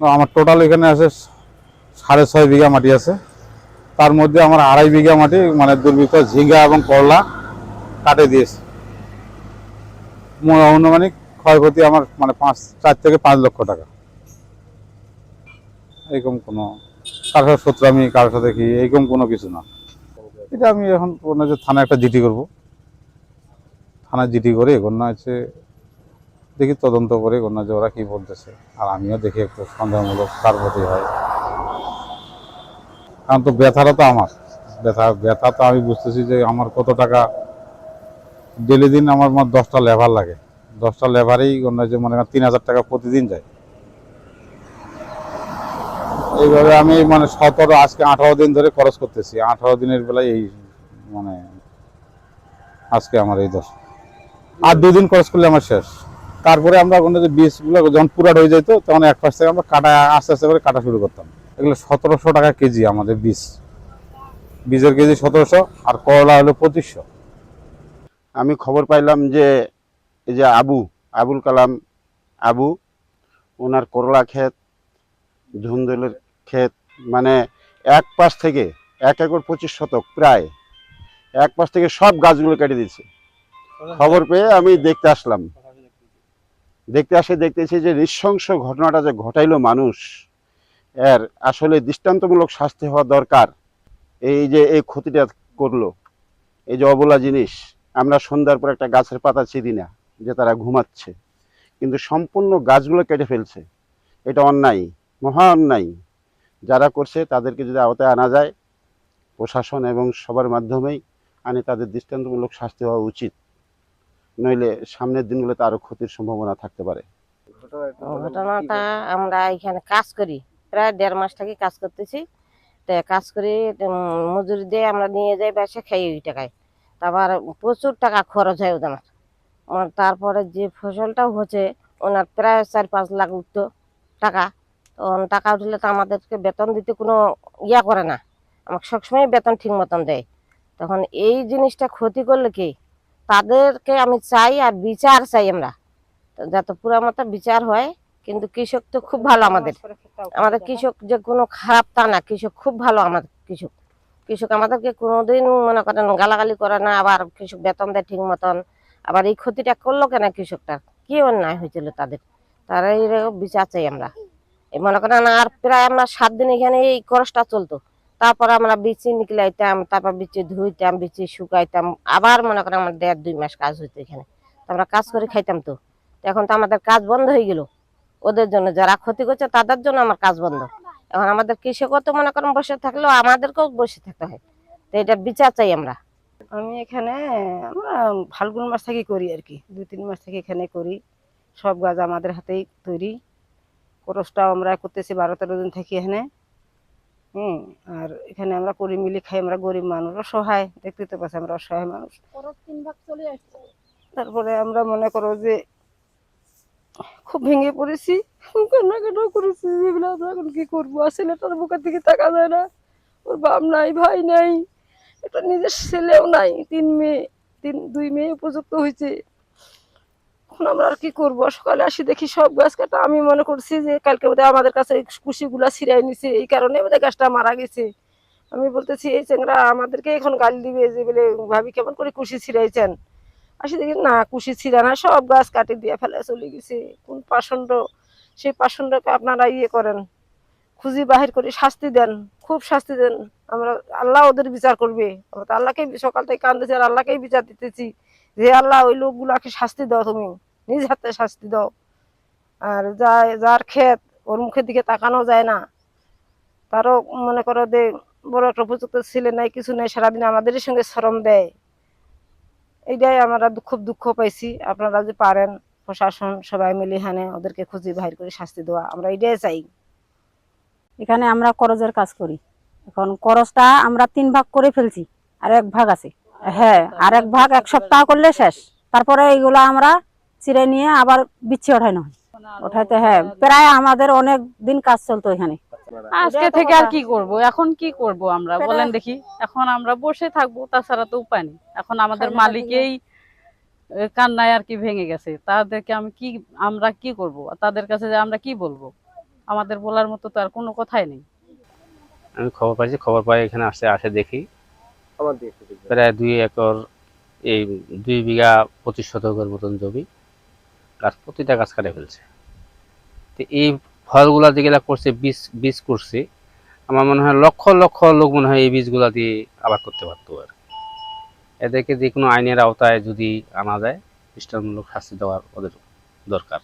তো আমার টোটাল এখানে আছে 6.5 বিঘা মাটি আছে। তার মধ্যে আমার 2.5 বিঘা মাটি মানে দুর্বৃত্ত ঝিঙ্গা এবং করলা কাটে দিয়েছে। অনুমানিক ক্ষয়ক্ষতি আমার মানে 4 থেকে 5 লক্ষ টাকা। এরকম কোনো কারোর সাথে শত্রু আমি কারোর সাথে কি এরকম কোনো কিছু না। এটা আমি এখন যে থানায় একটা জিডি করব, থানায় জিডি করে গণ্য হচ্ছে দেখি তদন্ত করে গণ্য যে ওরা কি বলতেছে, আর আমিও দেখি একটু সন্দেহমূলক কার প্রতি হয়। কারণ তো ব্যথাটা তো আমার ব্যথা তো আমি বুঝতেছি যে আমার কত টাকা ডেলি দিন আমার 10টা লেবার লাগে। 10টা লেবারেই গণ্য যে মনে করেন 3,000 টাকা প্রতিদিন যায়। এইভাবে আমি মানে আজকে 18 দিন ধরে খরচ করতেছি। 18 দিনের বেলায় এই মানে আজকে আমার এই দশ, আর 2 দিন খরচ করলে আমার শেষ। তারপরে আমরা কোনো যে বীজগুলো যখন পুরাট হয়ে যেত তখন এক পাশ থেকে আমরা কাটা আস্তে আস্তে করে কাটা শুরু করতাম। এগুলো 1700 টাকা কেজি আমাদের বীজের কেজি 1700, আর করলা হলো 2500। আমি খবর পাইলাম যে এই যে আবুল কালাম আবু, ওনার করলা ক্ষেত, ধুন্দুলের ক্ষেত, মানে এক পাশ থেকে 1 একর 25 শতক, প্রায় এক পাশ থেকে সব গাছগুলো কেটে দিয়েছে। খবর পেয়ে আমি দেখতেছি যে নৃশংস ঘটনাটা যে ঘটাইলো মানুষ, এর আসলে দৃষ্টান্তমূলক শাস্তি হওয়া দরকার। এই যে এই ক্ষতিটা করলো, এই যে অবলা জিনিস, আমরা সন্ধ্যার পর একটা গাছের পাতা ছিঁড়ি না যে তারা ঘুমাচ্ছে, কিন্তু সম্পূর্ণ গাছগুলো কেটে ফেলছে। এটা অন্যায়, মহা অন্যায়। যারা করছে তাদেরকে যদি আওতায় আনা যায়, প্রশাসন এবং সবার মাধ্যমেই আনে, তাদের দৃষ্টান্তমূলক শাস্তি হওয়া উচিত। নইলে সামনের দিনগুলোতে আরো ক্ষতির সম্ভাবনা থাকতে পারে। ঘটনাটা, আমরা এখানে কাজ করি, প্রায় 1.5 মাস থেকে কাজ করতেছি। কাজ করি, মজুরি দিয়ে আমরা নিয়ে যাই বাসা, খাই ওই টাকায়। তারপর প্রচুর টাকা খরচ হয় ওদের। তারপরে যে ফসলটা হচ্ছে ওনার প্রায় 4-5 লাখ উঠতো টাকা। তখন টাকা উঠলে তো আমাদেরকে বেতন দিতে কোনো ইয়া করে না, আমাকে সবসময় বেতন ঠিক মতন দেয়। তখন এই জিনিসটা ক্ষতি করলে কি, তাদেরকে আমি চাই আর বিচার চাই আমরা, যাতে পুরা মতো বিচার হয়। কিন্তু কৃষক তো খুব ভালো, আমাদের কৃষক যে কোনো খারাপ তা না, কৃষক খুব ভালো। আমাদের কৃষক আমাদেরকে কোনোদিন মনে করেন গালাগালি করে না, আবার কৃষক বেতন দেয় ঠিক মতন। আবার এই ক্ষতিটা করলো কেন কৃষকটা, কি অন্যায় হয়েছিল তাদের, তারা এইরকম বিচার চাই আমরা। এই মনে করেন আর প্রায় আমরা 7 দিন এখানে এই খরচটা চলতো। তারপর আমরা বিচি নিকলাইতাম, তারপর বিচি ধুইতাম, বিচি শুকাইতাম, আবার মনে করেন আমার 1.5-2 মাস কাজ হইতো এখানে। আমরা কাজ করে খাইতাম। তো এখন তো আমাদের কাজ বন্ধ হয়ে গেল ওদের জন্য, যারা ক্ষতি করছে তাদের জন্য আমার কাজ বন্ধ। এখন আমাদের কৃষকও তো মনে করেন বসে থাকলেও আমাদেরকেও বসে থাকতে হয়। তো এটার বিচার চাই আমরা। আমি এখানে আমরা ফাল্গুন মাস থেকে করি আর কি, 2-3 মাস থেকে এখানে করি। সব গাছ আমাদের হাতেই তৈরি। খরচটাও আমরা করতেছি 12-13 দিন থেকে এখানে। আর এখানে আমরা করি মিলি খাই। আমরা গরিব মানুষ, অসহায়, দেখতে তো পাচ্ছি আমরা অসহায় মানুষ। তারপরে আমরা মনে করো যে খুব ভেঙে পড়েছি, কান্নাকাটাও করেছি। যেগুলো আমরা এখন কি করবো, ছেলেটার বুকের দিকে তাকা যায় না, ওর বাপ নাই, ভাই নাই, এটা নিজের ছেলেও নাই, 2 মেয়ে উপযুক্ত হয়েছে। এখন আমরা আর কি করবো, সকালে আসি দেখি সব গাছ কাটা। আমি মনে করছি যে কালকে বোধহয় আমাদের কাছে কুশিগুলা ছিঁড়াই নিছে, এই কারণে বোধহয় গাছটা মারা গেছে। আমি বলতেছি এই চেংরা আমাদেরকে এখন গালি দিবে যে বলে ভাবি কেমন করে কুশি ছিঁড়াইছেন। আসি দেখি না, কুশি ছিঁড়া না, সব গাছ কাটি দিয়ে ফেলে চলে গেছে। কোন পাষণ্ড, সেই পাষণ্ডকে আপনারা ইয়ে করেন, খুঁজি বাহির করে শাস্তি দেন, খুব শাস্তি দেন। আমরা, আল্লাহ ওদের বিচার করবে। আমরা তো আল্লাহকে সকাল থেকে কান্দেছি আর আল্লাহকেই বিচার দিতেছি যে আল্লাহ ওই লোকগুলাকে শাস্তি দাও, তুমি নিজ হাতে শাস্তি দাও। আর যার ক্ষেত, ওর মুখের দিকে তাকানো যায় না, তারও মনে করো যে বড় একটা উপযুক্ত ছেলে নাই, কিছু নাই, সারাদিন আমাদেরই সঙ্গে শ্রম দেয়। এইটাই আমরা খুব দুঃখ পাইছি। আপনারা যদি পারেন, প্রশাসন সবাই মিলে হানে ওদেরকে খুঁজি বাহির করে শাস্তি দেওয়া, আমরা এটাই চাই। এখানে আমরা করজের কাজ করি। এখন করজটা আমরা 3 ভাগ করে ফেলছি, আর 1 ভাগ আছে। হ্যাঁ, আর 1 ভাগ 1 সপ্তাহ করলে শেষ। তারপরে এইগুলা আমরা চিরে নিয়ে আবার বিচ্ছি ওঠানো হয়, ওঠাইতে। হ্যাঁ, প্রায় আমাদের অনেক দিন কাজ চলতো এখানে। আজকে থেকে আর কি করব, এখন কি করব আমরা বলেন দেখি। এখন আমরা বসে থাকবো, তাছাড়া তো উপায় নেই। এখন আমাদের মালিকেই কান্নায় আর কি ভেঙে গেছে। তাদেরকে আমরা কি করব, তাদের কাছে যে আমরা কি বলবো। আমাদের বলার মতো তো আর কোনো কথাই নেই। আমি খবর পাইছি, খবর পাই এখানে আসে দেখি প্রায় 2 একর, এই 2 বিঘা 25 শতকের মতন জমি, গাছ প্রতিটা গাছ কাটে ফেলছে। তো এই ফলগুলা যেগুলা করছে, বীজ বীজ করছে, আমার মনে হয় লক্ষ লক্ষ লোক মনে হয় এই বীজগুলা দিয়ে আবাদ করতে পারতো। আর এদেরকে যে কোনো আইনের আওতায় যদি আনা যায়, দৃষ্টান্তমূলক শাস্তি দেওয়ার ওদের দরকার।